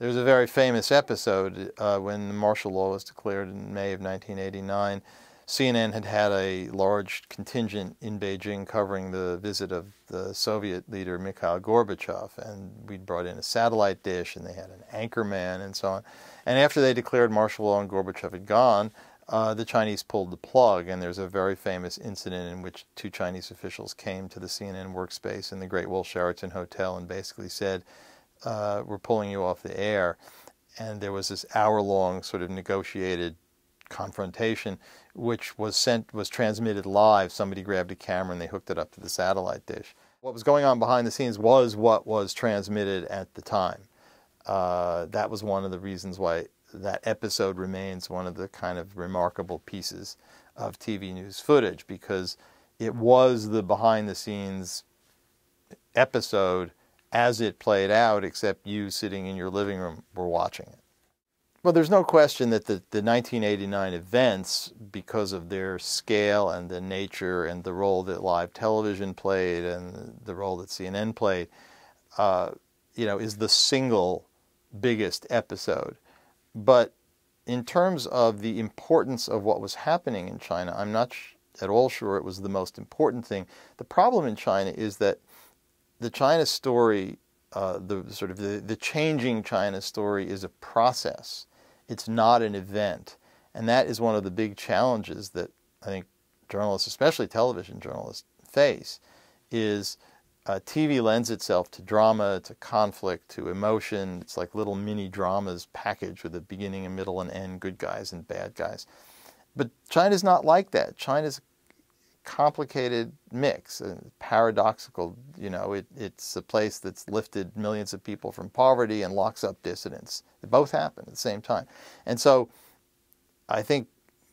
There's a very famous episode when martial law was declared in May of 1989. CNN had had a large contingent in Beijing covering the visit of the Soviet leader Mikhail Gorbachev, and we'd brought in a satellite dish, and they had an anchorman and so on. And after they declared martial law and Gorbachev had gone, the Chinese pulled the plug, and there's a very famous incident in which two Chinese officials came to the CNN workspace in the Great Wall Sheraton Hotel and basically said, we're pulling you off the air. And there was this hour-long sort of negotiated confrontation, which was transmitted live. Somebody grabbed a camera and they hooked it up to the satellite dish. What was going on behind the scenes was what was transmitted at the time. That was one of the reasons why that episode remains one of the kind of remarkable pieces of TV news footage, because it was the behind-the-scenes episode as it played out, except you sitting in your living room were watching it. Well, there's no question that the 1989 events, because of their scale and the nature and the role that live television played and the role that CNN played, is the single biggest episode. But in terms of the importance of what was happening in China, I'm not at all sure it was the most important thing. The problem in China is that the China story, the changing China story, is a process. It's not an event. And that is one of the big challenges that I think journalists, especially television journalists, face, is TV lends itself to drama, to conflict, to emotion. It's like little mini dramas packaged with a beginning, a middle, and end, good guys and bad guys. But China's not like that. China's a complicated mix, paradoxical. It's a place that's lifted millions of people from poverty and locks up dissidents. They both happen at the same time. And so I think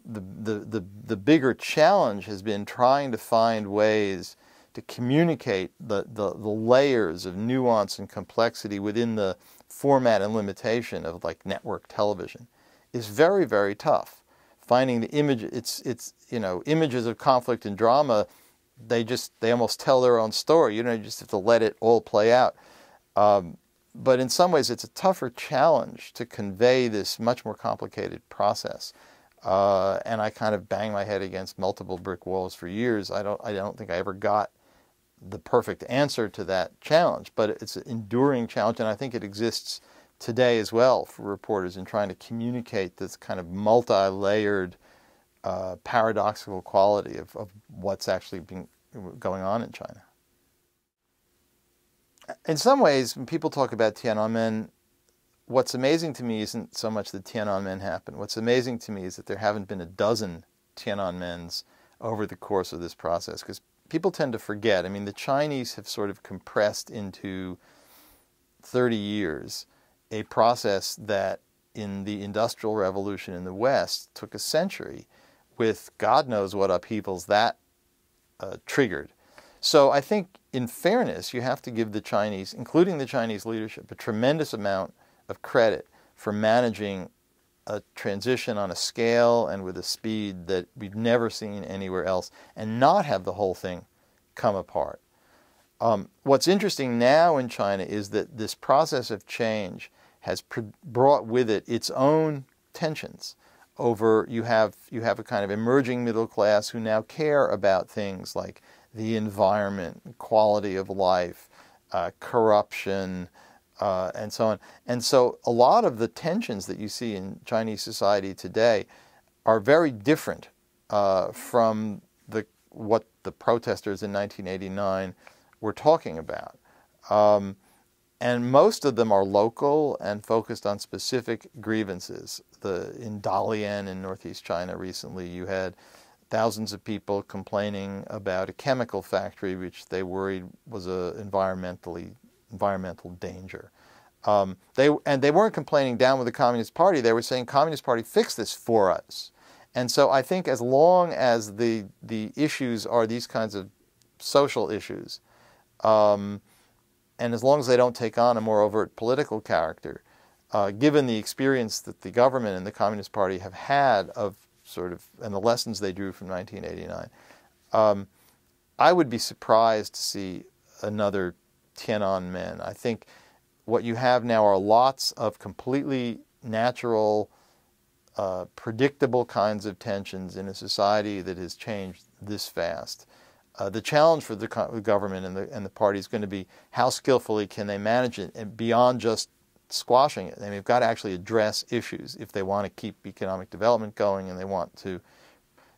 the bigger challenge has been trying to find ways to communicate the layers of nuance and complexity within the format and limitation of like network television is very, very tough. Finding the image, images of conflict and drama, they almost tell their own story. You just have to let it all play out. But in some ways, it's a tougher challenge to convey this much more complicated process. And I kind of banged my head against multiple brick walls for years. I don't think I ever got the perfect answer to that challenge, but it's an enduring challenge, and I think it exists today as well for reporters in trying to communicate this kind of multi-layered, paradoxical quality of what's actually going on in China. In some ways, when people talk about Tiananmen, what's amazing to me isn't so much that Tiananmen happened. What's amazing to me is that there haven't been a dozen Tiananmens over the course of this process, because people tend to forget. I mean, the Chinese have sort of compressed into 30 years a process that in the Industrial Revolution in the West took a century, with God knows what upheavals that triggered. So I think, in fairness, you have to give the Chinese, including the Chinese leadership, a tremendous amount of credit for managing a transition on a scale and with a speed that we've never seen anywhere else, and not have the whole thing come apart. What's interesting now in China is that this process of change has brought with it its own tensions. You have a kind of emerging middle class who now care about things like the environment, quality of life, corruption, and so on. And so a lot of the tensions that you see in Chinese society today are very different from what the protesters in 1989 were talking about. And most of them are local and focused on specific grievances. In Dalian in northeast China recently, you had thousands of people complaining about a chemical factory which they worried was an environmental danger. They weren't complaining down with the Communist Party. They were saying, Communist Party, fix this for us. And so I think as long as the issues are these kinds of social issues, and as long as they don't take on a more overt political character, given the experience that the government and the Communist Party have had and the lessons they drew from 1989, I would be surprised to see another Tiananmen. I think what you have now are lots of completely natural, predictable kinds of tensions in a society that has changed this fast. The challenge for the government and the party is going to be how skillfully can they manage it, and beyond just squashing it. They've got to actually address issues if they want to keep economic development going and they want to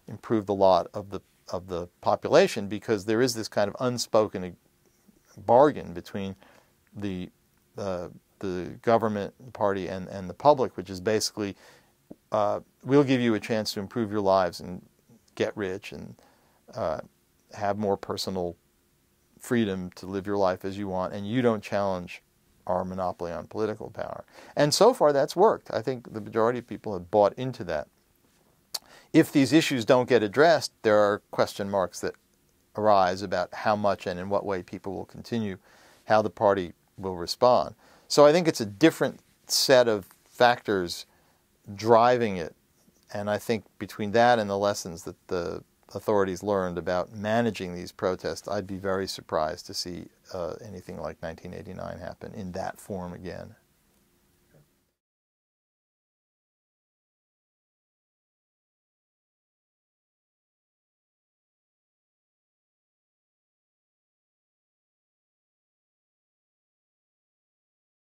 improve the lot of the population, because there is this kind of unspoken bargain between the government party and the public, which is basically we'll give you a chance to improve your lives and get rich and have more personal freedom to live your life as you want, and you don't challenge our monopoly on political power. And so far that's worked. I think the majority of people have bought into that. If these issues don't get addressed, there are question marks that arise about how much and in what way people will continue, how the party will respond. So I think it's a different set of factors driving it, and I think between that and the lessons that the authorities learned about managing these protests, I'd be very surprised to see anything like 1989 happen in that form again.